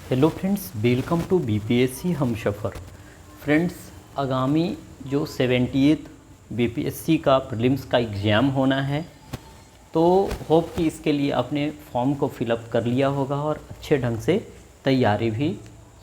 Hello friends, welcome to BPSC Humsafar. Friends, आगामी जो 78th BPSC का प्रीलिम्स का एग्ज़ाम होना है, तो होप कि इसके लिए आपने फॉर्म को फिलअप कर लिया होगा और अच्छे ढंग से तैयारी भी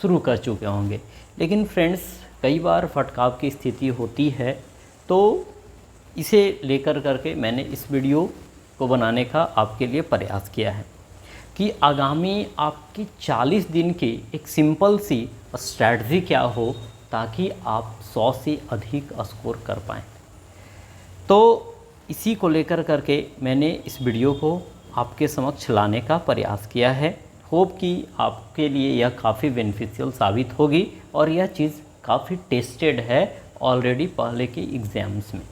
शुरू कर चुके होंगे। लेकिन फ्रेंड्स, कई बार फटकाव की स्थिति होती है, तो इसे लेकर करके मैंने इस वीडियो को बनाने का आपके लिए प्रयास किया है कि आगामी आपकी 40 दिन की एक सिंपल सी स्ट्रैटेजी क्या हो ताकि आप 100 से अधिक स्कोर कर पाएँ। तो इसी को लेकर करके मैंने इस वीडियो को आपके समक्ष लाने का प्रयास किया है। होप कि आपके लिए यह काफ़ी बेनिफिशियल साबित होगी और यह चीज़ काफ़ी टेस्टेड है ऑलरेडी पहले के एग्ज़ाम्स में।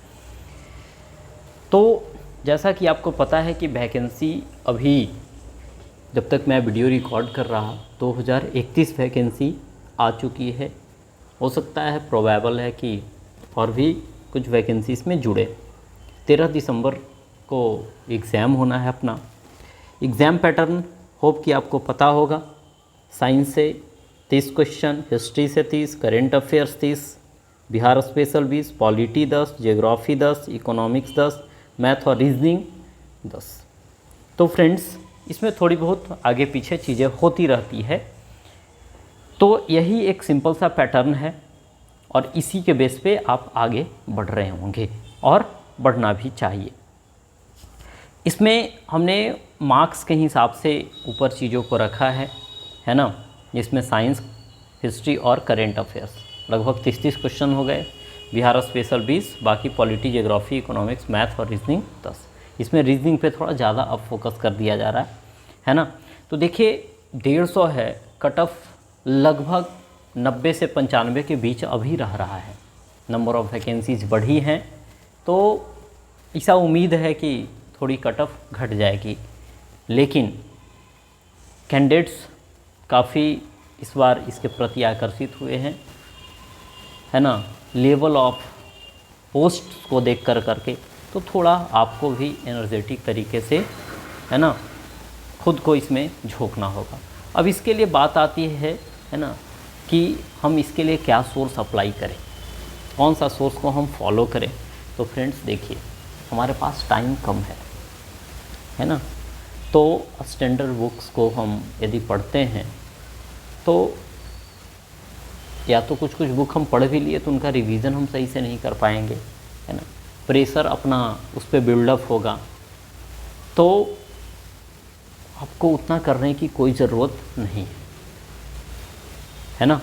तो जैसा कि आपको पता है कि वैकेंसी अभी जब तक मैं वीडियो रिकॉर्ड कर रहा 2031 वैकेंसी आ चुकी है। हो सकता है, प्रोबेबल है कि और भी कुछ वैकेंसीज़ में जुड़े। 13 दिसंबर को एग्ज़ाम होना है अपना। एग्ज़ाम पैटर्न होप कि आपको पता होगा। साइंस से 30 क्वेश्चन, हिस्ट्री से 30, current affairs 30, Bihar special 20, polity 10, geography 10, economics 10, math और रीजनिंग 10। तो फ्रेंड्स, इसमें थोड़ी बहुत आगे पीछे चीज़ें होती रहती है। तो यही एक सिंपल सा पैटर्न है और इसी के बेस पे आप आगे बढ़ रहे होंगे और बढ़ना भी चाहिए। इसमें हमने मार्क्स के हिसाब से ऊपर चीज़ों को रखा है ना। जिसमें साइंस, हिस्ट्री और करेंट अफेयर्स लगभग 30 क्वेश्चन हो गए। बिहार स्पेशल 20, बाकी पॉलिटी, जियोग्राफी, इकोनॉमिक्स, मैथ और रीजनिंग 10। इसमें रीजनिंग पे थोड़ा ज़्यादा अब फोकस कर दिया जा रहा है ना। तो देखिए, 150 है कट ऑफ, लगभग 90 से 95 के बीच अभी रहा है। नंबर ऑफ़ वैकेंसीज बढ़ी हैं, तो ऐसा उम्मीद है कि थोड़ी कट ऑफ घट जाएगी। लेकिन कैंडिडेट्स काफ़ी इस बार इसके प्रति आकर्षित हुए हैं, है ना। लेवल ऑफ पोस्ट को देख कर करके तो थोड़ा आपको भी एनर्जेटिक तरीके से, है ना, खुद को इसमें झोंकना होगा। अब इसके लिए बात आती है ना, कि हम इसके लिए क्या सोर्स अप्लाई करें, कौन सा सोर्स को हम फॉलो करें। तो फ्रेंड्स देखिए, हमारे पास टाइम कम है ना। तो स्टैंडर्ड बुक्स को हम यदि पढ़ते हैं तो या तो कुछ बुक हम पढ़ भी लिए तो उनका रिवीजन हम सही से नहीं कर पाएंगे, है ना। प्रेशर अपना उस पर बिल्डअप होगा, तो आपको उतना करने की कोई ज़रूरत नहीं है ना।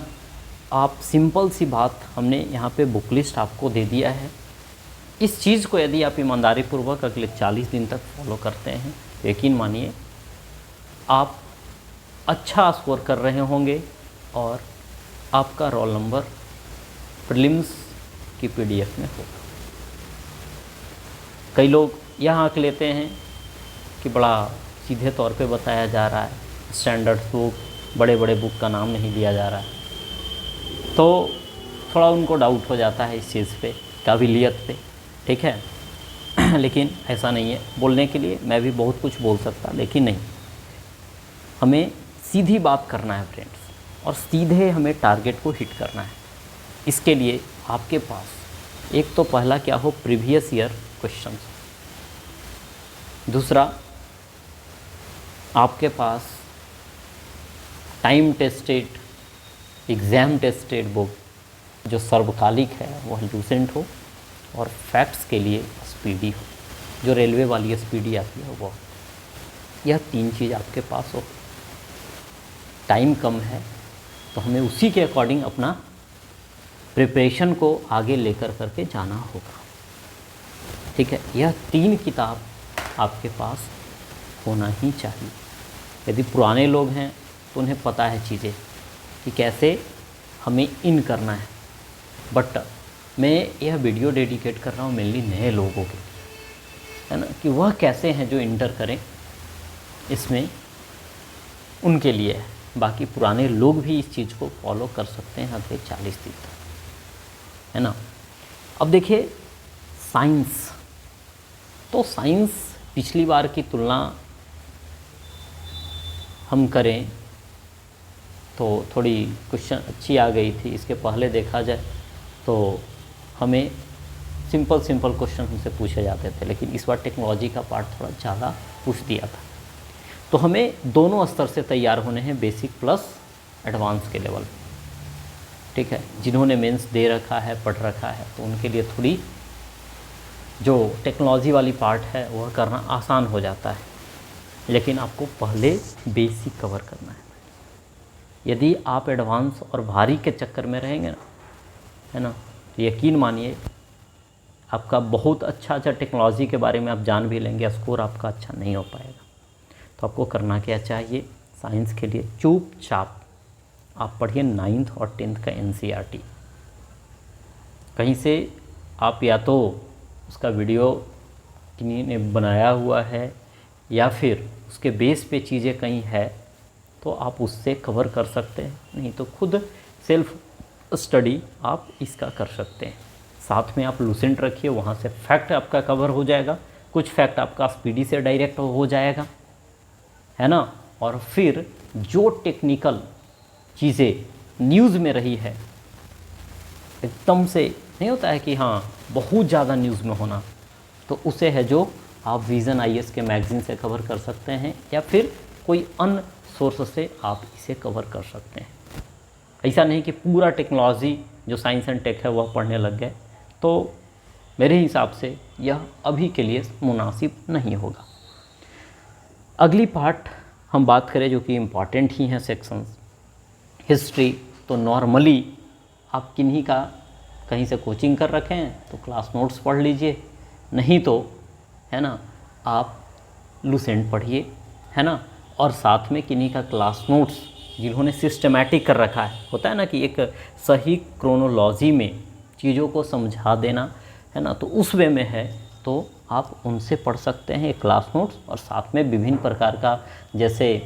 आप सिंपल सी बात, हमने यहाँ पे बुक लिस्ट आपको दे दिया है। इस चीज़ को यदि आप ईमानदारी पूर्वक अगले 40 दिन तक फॉलो करते हैं, यकीन मानिए आप अच्छा स्कोर कर रहे होंगे और आपका रोल नंबर प्रीलिम्स की पीडीएफ में होगा। कई लोग यह आंक लेते हैं कि बड़ा सीधे तौर पे बताया जा रहा है, स्टैंडर्ड बुक, बड़े बड़े बुक का नाम नहीं लिया जा रहा है, तो थोड़ा उनको डाउट हो जाता है इस चीज़ पे, काबिलियत पे, ठीक है। लेकिन ऐसा नहीं है। बोलने के लिए मैं भी बहुत कुछ बोल सकता, लेकिन नहीं, हमें सीधी बात करना है फ्रेंड्स, और सीधे हमें टारगेट को हिट करना है। इसके लिए आपके पास एक तो पहला क्या हो, प्रीवियस ईयर क्वेश्चंस। दूसरा, आपके पास time tested, exam tested book जो सर्वकालिक है वह लूसेंट हो, और फैक्ट्स के लिए स्पीडी हो, जो रेलवे वाली स्पीडी आती है वो। यह 3 चीज़ आपके पास हो। टाइम कम है तो हमें उसी के अकॉर्डिंग अपना प्रिपरेशन को आगे लेकर करके जाना होगा, ठीक है। यह 3 किताब आपके पास होना ही चाहिए। यदि पुराने लोग हैं तो उन्हें पता है चीज़ें कि कैसे हमें इन करना है, बट मैं यह वीडियो डेडिकेट कर रहा हूँ मेनली नए लोगों के, है ना, कि वह कैसे हैं जो इंटर करें इसमें, उनके लिए है। बाकी पुराने लोग भी इस चीज़ को फॉलो कर सकते हैं अगले 40 दिन तक, है ना। अब देखिए, साइंस, तो साइंस पिछली बार की तुलना हम करें तो थोड़ी क्वेश्चन अच्छी आ गई थी। इसके पहले देखा जाए तो हमें सिंपल क्वेश्चन हमसे पूछे जाते थे, लेकिन इस बार टेक्नोलॉजी का पार्ट थोड़ा ज़्यादा पूछ दिया था। तो हमें दोनों स्तर से तैयार होने हैं, बेसिक प्लस एडवांस के लेवल, ठीक है। जिन्होंने मेंस दे रखा है, पढ़ रखा है, तो उनके लिए थोड़ी जो टेक्नोलॉजी वाली पार्ट है वह करना आसान हो जाता है, लेकिन आपको पहले बेसिक कवर करना है। यदि आप एडवांस और भारी के चक्कर में रहेंगे ना, है ना, तो यकीन मानिए आपका बहुत अच्छा टेक्नोलॉजी के बारे में आप जान भी लेंगे, स्कोर आपका अच्छा नहीं हो पाएगा। तो आपको करना क्या चाहिए, साइंस के लिए चुपचाप आप पढ़िए 9th और 10th का NCERT। कहीं से आप या तो उसका वीडियो किन्हीं ने बनाया हुआ है या फिर उसके बेस पे चीज़ें कहीं है तो आप उससे कवर कर सकते हैं, नहीं तो खुद सेल्फ स्टडी आप इसका कर सकते हैं। साथ में आप लूसेंट रखिए, वहाँ से फैक्ट आपका कवर हो जाएगा, कुछ फैक्ट आपका स्पीडी से डायरेक्ट हो जाएगा, है ना। और फिर जो टेक्निकल चीज़ें न्यूज़ में रही है, एकदम से नहीं होता है कि हाँ बहुत ज़्यादा न्यूज़ में होना, तो उसे है जो आप विज़न IAS के मैगज़ीन से कवर कर सकते हैं या फिर कोई अन्य सोर्स से आप इसे कवर कर सकते हैं। ऐसा नहीं कि पूरा टेक्नोलॉजी जो साइंस एंड टेक है वह पढ़ने लग गए, तो मेरे हिसाब से यह अभी के लिए मुनासिब नहीं होगा। अगली पार्ट हम बात करें जो कि इम्पॉर्टेंट ही हैं सेक्शंस, हिस्ट्री। तो नॉर्मली आप किन्हीं का कहीं से कोचिंग कर रखे हैं तो क्लास नोट्स पढ़ लीजिए, नहीं तो है ना आप लूसेंट पढ़िए, है ना। और साथ में किन्हीं का क्लास नोट्स जिन्होंने सिस्टमैटिक कर रखा है, होता है ना कि एक सही क्रोनोलॉजी में चीज़ों को समझा देना, है ना, तो उस वे में है तो आप उनसे पढ़ सकते हैं क्लास नोट्स। और साथ में विभिन्न प्रकार का जैसे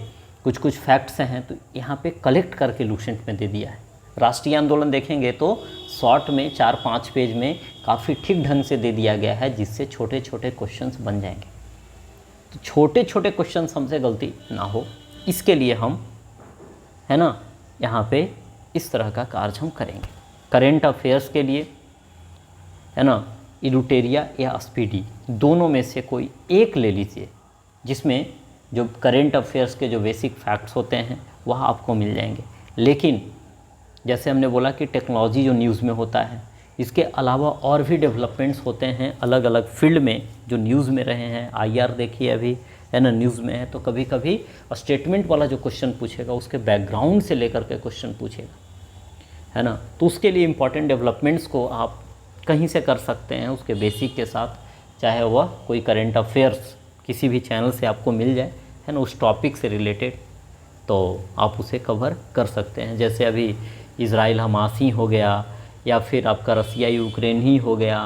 कुछ फैक्ट्स हैं तो यहाँ पे कलेक्ट करके लूसेंट में दे दिया है। राष्ट्रीय आंदोलन देखेंगे तो शॉर्ट में 4-5 पेज में काफ़ी ठीक ढंग से दे दिया गया है, जिससे छोटे क्वेश्चंस बन जाएंगे। तो छोटे क्वेश्चंस हमसे गलती ना हो, इसके लिए हम, है ना, यहाँ पे इस तरह का कार्य हम करेंगे। करेंट अफेयर्स के लिए, है ना, इलुटेरिया या स्पीडी दोनों में से कोई एक ले लीजिए, जिसमें जो करेंट अफेयर्स के जो बेसिक फैक्ट्स होते हैं वह आपको मिल जाएंगे। लेकिन जैसे हमने बोला कि टेक्नोलॉजी जो न्यूज़ में होता है, इसके अलावा और भी डेवलपमेंट्स होते हैं अलग अलग फील्ड में जो न्यूज़ में रहे हैं। IR देखिए अभी, है ना, न्यूज़ में है, तो कभी कभी स्टेटमेंट वाला जो क्वेश्चन पूछेगा उसके बैकग्राउंड से लेकर के क्वेश्चन पूछेगा, है ना। तो उसके लिए इम्पॉर्टेंट डेवलपमेंट्स को आप कहीं से कर सकते हैं उसके बेसिक के साथ, चाहे वह कोई करेंट अफेयर्स किसी भी चैनल से आपको मिल जाए, है ना, उस टॉपिक से रिलेटेड, तो आप उसे कवर कर सकते हैं। जैसे अभी इज़राइल हमास ही हो गया, या फिर आपका रसिया यूक्रेन ही हो गया,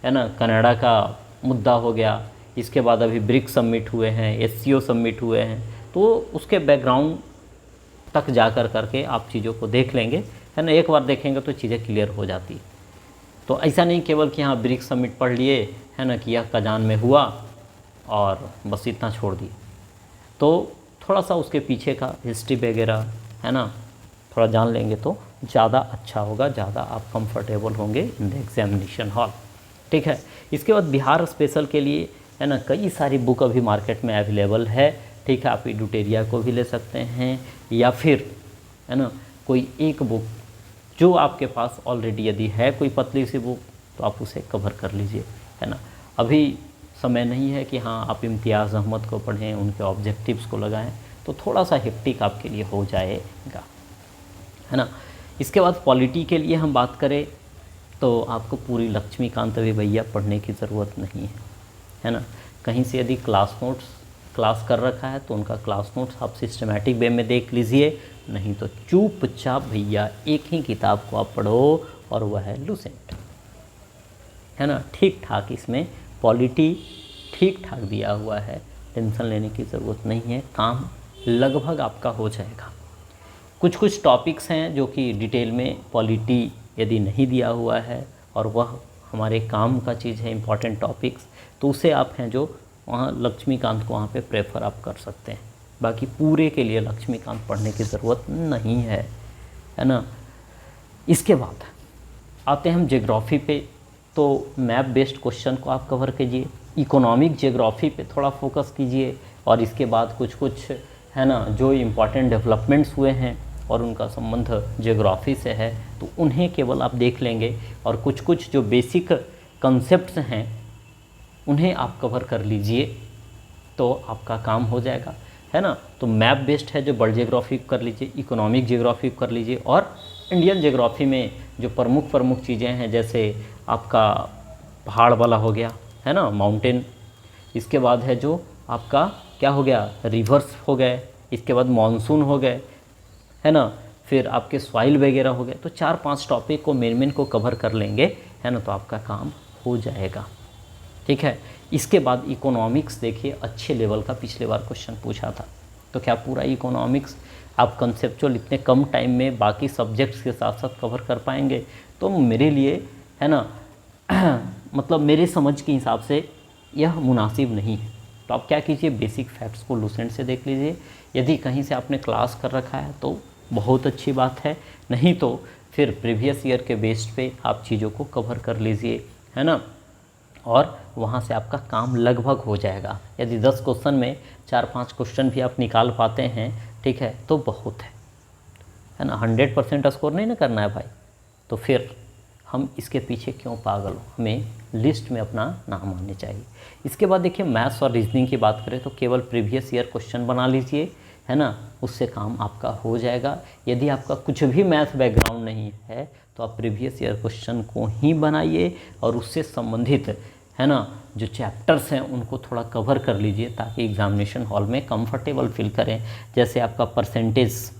है ना, कनाडा का मुद्दा हो गया, इसके बाद अभी ब्रिक्स समिट हुए हैं, SCO समिट हुए हैं, तो उसके बैकग्राउंड तक जा करके आप चीज़ों को देख लेंगे, है ना। एक बार देखेंगे तो चीज़ें क्लियर हो जाती। तो ऐसा नहीं केवल कि हाँ ब्रिक्स समिट पढ़ लिए, है ना, कि यह कजान में हुआ और बस इतना छोड़ दिए। तो थोड़ा सा उसके पीछे का हिस्ट्री वगैरह, है ना, थोड़ा जान लेंगे तो ज़्यादा अच्छा होगा, ज़्यादा आप कंफर्टेबल होंगे इन द एग्जामिनेशन हॉल, ठीक है। इसके बाद बिहार स्पेशल के लिए, है ना, कई सारी बुक अभी मार्केट में अवेलेबल है, ठीक है। आप इडुटेरिया को भी ले सकते हैं या फिर, है ना, कोई एक बुक जो आपके पास ऑलरेडी यदि है कोई पतली सी बुक तो आप उसे कवर कर लीजिए, है ना। अभी समय नहीं है कि हाँ आप इम्तियाज़ अहमद को पढ़ें, उनके ऑब्जेक्टिव्स को लगाएं, तो थोड़ा सा हेक्टिक आपके लिए हो जाएगा, है ना। इसके बाद पॉलिटी के लिए हम बात करें तो आपको पूरी लक्ष्मीकांत भी भैया पढ़ने की ज़रूरत नहीं है ना। कहीं से यदि क्लास कर रखा है तो उनका क्लास नोट्स आप सिस्टमैटिक वे में देख लीजिए, नहीं तो चुपचाप भैया एक ही किताब को आप पढ़ो और वह है लूसेंट, है ना। ठीक ठाक इसमें पॉलिटी ठीक ठाक दिया हुआ है, टेंशन लेने की ज़रूरत नहीं है, काम लगभग आपका हो जाएगा। कुछ टॉपिक्स हैं जो कि डिटेल में पॉलिटी यदि नहीं दिया हुआ है और वह हमारे काम का चीज़ है, इम्पॉर्टेंट टॉपिक्स, तो उसे आप हैं जो वहाँ लक्ष्मीकांत को वहाँ पे प्रेफर आप कर सकते हैं। बाकी पूरे के लिए लक्ष्मीकांत पढ़ने की ज़रूरत नहीं है ना। इसके बाद आते हैं हम ज्योग्राफी पे, तो मैप बेस्ड क्वेश्चन को आप कवर कीजिए, इकोनॉमिक ज्योग्राफी पे थोड़ा फोकस कीजिए, और इसके बाद कुछ कुछ है ना जो इम्पॉर्टेंट डेवलपमेंट्स हुए हैं और उनका संबंध ज्योग्राफी से है तो उन्हें केवल आप देख लेंगे, और कुछ कुछ जो बेसिक कंसेप्ट्स हैं उन्हें आप कवर कर लीजिए तो आपका काम हो जाएगा, है ना। तो मैप बेस्ड है जो वर्ल्ड ज्योग्राफी कर लीजिए, इकोनॉमिक ज्योग्राफी कर लीजिए, और इंडियन ज्योग्राफी में जो प्रमुख चीज़ें हैं जैसे आपका पहाड़ वाला हो गया, है ना, माउंटेन, इसके बाद है जो आपका क्या हो गया, रिवर्स हो गए, इसके बाद मॉनसून हो गए, है ना, फिर आपके सॉइल वगैरह हो गए। तो 4-5 टॉपिक को मेन को कवर कर लेंगे, है ना, तो आपका काम हो जाएगा, ठीक है। इसके बाद इकोनॉमिक्स देखिए, अच्छे लेवल का पिछले बार क्वेश्चन पूछा था, तो क्या पूरा इकोनॉमिक्स आप कंसेप्चुअल इतने कम टाइम में बाकी सब्जेक्ट्स के साथ साथ कवर कर पाएंगे? तो मेरे लिए, है ना, मतलब मेरे समझ के हिसाब से यह मुनासिब नहीं है। तो आप क्या कीजिए, बेसिक फैक्ट्स को लूसेंट से देख लीजिए, यदि कहीं से आपने क्लास कर रखा है तो बहुत अच्छी बात है, नहीं तो फिर प्रीवियस ईयर के बेस पे आप चीज़ों को कवर कर लीजिए, है ना, और वहाँ से आपका काम लगभग हो जाएगा। यदि 10 क्वेश्चन में 4-5 क्वेश्चन भी आप निकाल पाते हैं, ठीक है, तो बहुत है ना। 100% स्कोर नहीं ना करना है भाई, तो फिर हम इसके पीछे क्यों पागल हो, हमें लिस्ट में अपना नाम आने चाहिए। इसके बाद देखिए मैथ्स और रीजनिंग की बात करें तो केवल प्रीवियस ईयर क्वेश्चन बना लीजिए, है ना, उससे काम आपका हो जाएगा। यदि आपका कुछ भी मैथ बैकग्राउंड नहीं है तो आप प्रीवियस ईयर क्वेश्चन को ही बनाइए और उससे संबंधित, है ना, जो चैप्टर्स हैं उनको थोड़ा कवर कर लीजिए ताकि एग्जामिनेशन हॉल में कंफर्टेबल फील करें। जैसे आपका परसेंटेज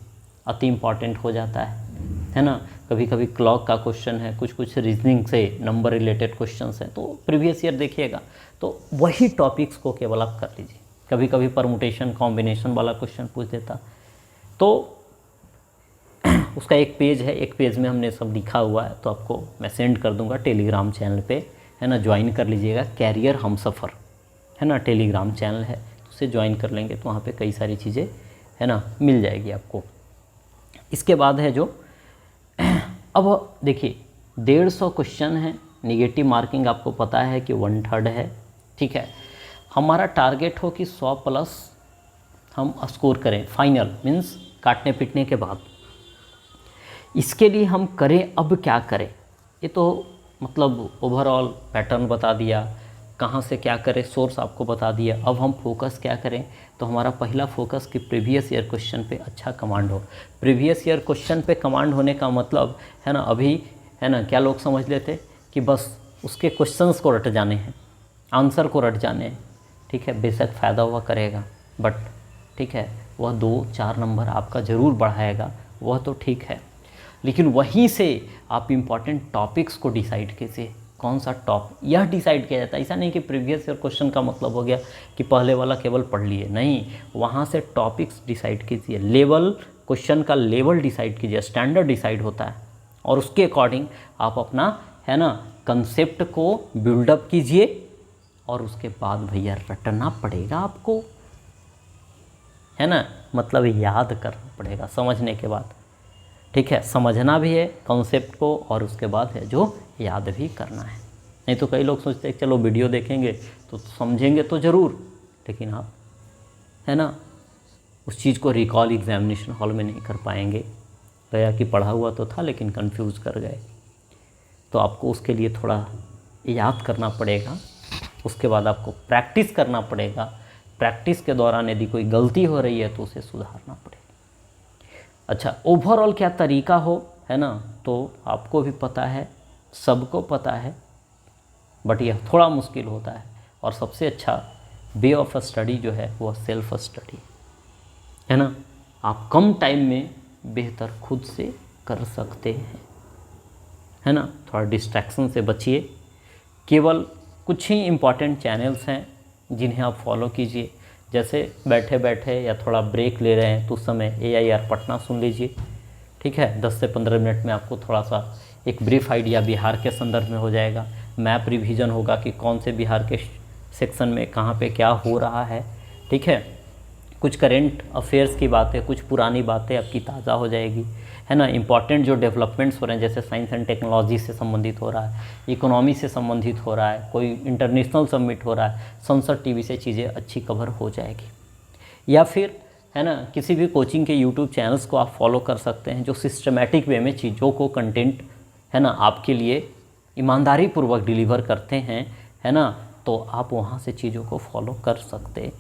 अति इम्पॉर्टेंट हो जाता है ना, कभी कभी क्लॉक का क्वेश्चन है, कुछ कुछ रीजनिंग से नंबर रिलेटेड क्वेश्चंस हैं, तो प्रीवियस ईयर देखिएगा तो वही टॉपिक्स को केवल आप कर लीजिए। कभी कभी परमुटेशन कॉम्बिनेशन वाला क्वेश्चन पूछ देता, तो उसका एक पेज है, एक पेज में हमने सब लिखा हुआ है, तो आपको मैं सेंड कर दूंगा टेलीग्राम चैनल पे, है ना, ज्वाइन कर लीजिएगा। कैरियर हमसफ़र, है ना, टेलीग्राम चैनल है, तो उसे ज्वाइन कर लेंगे तो वहाँ पे कई सारी चीज़ें, है ना, मिल जाएगी आपको। इसके बाद है जो अब देखिए 150 क्वेश्चन है, निगेटिव मार्किंग आपको पता है कि 1/3 है, ठीक है। हमारा टारगेट हो कि 100+ हम स्कोर करें फाइनल, मीन्स काटने पीटने के बाद। इसके लिए हम करें, अब क्या करें, ये तो मतलब ओवरऑल पैटर्न बता दिया, कहाँ से क्या करें सोर्स आपको बता दिया। अब हम फोकस क्या करें, तो हमारा पहला फोकस कि प्रीवियस ईयर क्वेश्चन पे अच्छा कमांड हो। प्रीवियस ईयर क्वेश्चन पे कमांड होने का मतलब, है ना, अभी, है ना, क्या लोग समझ लेते कि बस उसके क्वेश्चंस को रट जाने हैं, आंसर को रट जाने हैं, ठीक है। बेशक फ़ायदा हुआ करेगा, बट ठीक है, वह 2-4 नंबर आपका ज़रूर बढ़ाएगा, वह तो ठीक है, लेकिन वहीं से आप इम्पॉर्टेंट टॉपिक्स को डिसाइड कीजिए। कौन सा टॉप, यह डिसाइड किया जाता है। ऐसा नहीं कि प्रीवियस ईयर क्वेश्चन का मतलब हो गया कि पहले वाला केवल पढ़ लिए, नहीं, वहाँ से टॉपिक्स डिसाइड कीजिए, लेवल, क्वेश्चन का लेवल डिसाइड कीजिए, स्टैंडर्ड डिसाइड होता है, और उसके अकॉर्डिंग आप अपना, है ना, कंसेप्ट को बिल्डअप कीजिए, और उसके बाद भैया रटना पड़ेगा आपको, है ना, मतलब याद करना पड़ेगा समझने के बाद, ठीक है। समझना भी है कॉन्सेप्ट को, और उसके बाद है जो याद भी करना है। नहीं तो कई लोग सोचते हैं चलो वीडियो देखेंगे तो समझेंगे तो ज़रूर, लेकिन आप, है ना, उस चीज़ को रिकॉल एग्जामिनेशन हॉल में नहीं कर पाएंगे। गया कि पढ़ा हुआ तो था लेकिन कंफ्यूज कर गए, तो आपको उसके लिए थोड़ा याद करना पड़ेगा, उसके बाद आपको प्रैक्टिस करना पड़ेगा। प्रैक्टिस के दौरान यदि कोई गलती हो रही है तो उसे सुधारना पड़ेगा। अच्छा, ओवरऑल क्या तरीका हो, है ना, तो आपको भी पता है, सबको पता है, बट यह थोड़ा मुश्किल होता है। और सबसे अच्छा वे ऑफ स्टडी जो है वो सेल्फ स्टडी, है ना। आप कम टाइम में बेहतर खुद से कर सकते हैं, है ना। थोड़ा डिस्ट्रैक्शन से बचिए, केवल कुछ ही इम्पॉर्टेंट चैनल्स हैं जिन्हें आप फॉलो कीजिए। जैसे बैठे बैठे या थोड़ा ब्रेक ले रहे हैं तो उस समय AIR पटना सुन लीजिए, ठीक है। 10 से 15 मिनट में आपको थोड़ा सा एक ब्रीफ आइडिया बिहार के संदर्भ में हो जाएगा। मैप रिवीजन होगा कि कौन से बिहार के सेक्शन में कहाँ पे क्या हो रहा है, ठीक है। कुछ करेंट अफेयर्स की बातें, कुछ पुरानी बातें आपकी ताज़ा हो जाएगी, है ना। इम्पॉर्टेंट जो डेवलपमेंट्स हो रहे हैं, जैसे साइंस एंड टेक्नोलॉजी से संबंधित हो रहा है, इकोनॉमी से संबंधित हो रहा है, कोई इंटरनेशनल समिट हो रहा है, संसद टीवी से चीज़ें अच्छी कवर हो जाएगी। या फिर, है ना, किसी भी कोचिंग के यूट्यूब चैनल्स को आप फॉलो कर सकते हैं जो सिस्टमेटिक वे में चीज़ों को कंटेंट, है ना, आपके लिए ईमानदारी पूर्वक डिलीवर करते हैं, है ना। तो आप वहाँ से चीज़ों को फॉलो कर सकते हैं,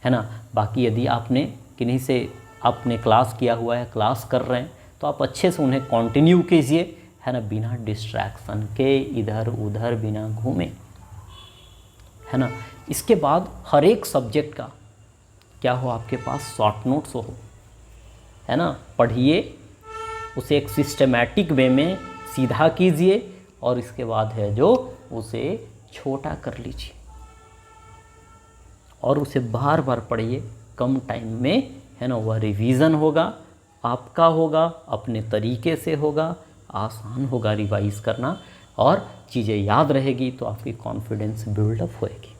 है ना। बाकी यदि आपने किन्हीं से आपने क्लास किया हुआ है, क्लास कर रहे हैं, तो आप अच्छे से उन्हें कंटिन्यू कीजिए, है ना, बिना डिस्ट्रैक्शन के, इधर उधर बिना घूमे, है ना। इसके बाद हर एक सब्जेक्ट का क्या हो, आपके पास शॉर्ट नोट्स हो, है ना। पढ़िए उसे एक सिस्टमैटिक वे में सीधा कीजिए, और इसके बाद है जो उसे छोटा कर लीजिए और उसे बार बार पढ़िए कम टाइम में, है ना। वह रिवीज़न होगा, आपका होगा, अपने तरीके से होगा, आसान होगा रिवाइज़ करना, और चीज़ें याद रहेगी तो आपकी कॉन्फिडेंस बिल्डअप होएगी,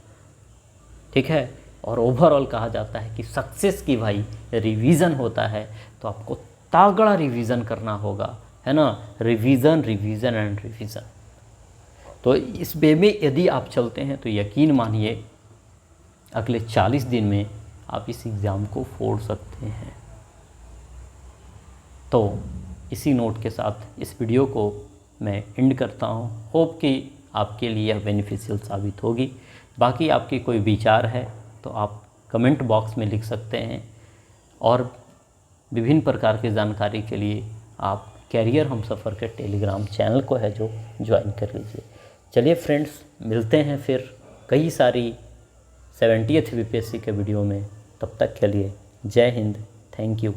ठीक है। और ओवरऑल कहा जाता है कि सक्सेस की भाई रिवीज़न होता है, तो आपको तगड़ा रिवीज़न करना होगा, है ना। Revision revision and revision. तो इस वे में यदि आप चलते हैं तो यकीन मानिए अगले 40 दिन में आप इस एग्ज़ाम को फोड़ सकते हैं। तो इसी नोट के साथ इस वीडियो को मैं एंड करता हूँ। होप कि आपके लिए यह बेनिफिशियल साबित होगी। बाकी आपकी कोई विचार है तो आप कमेंट बॉक्स में लिख सकते हैं, और विभिन्न प्रकार की जानकारी के लिए आप कैरियर हमसफ़र के टेलीग्राम चैनल को है जो ज्वाइन कर लीजिए। चलिए फ्रेंड्स, मिलते हैं फिर कई सारी 70th बीपीएससी के वीडियो में। तब तक के लिए जय हिंद, थैंक यू।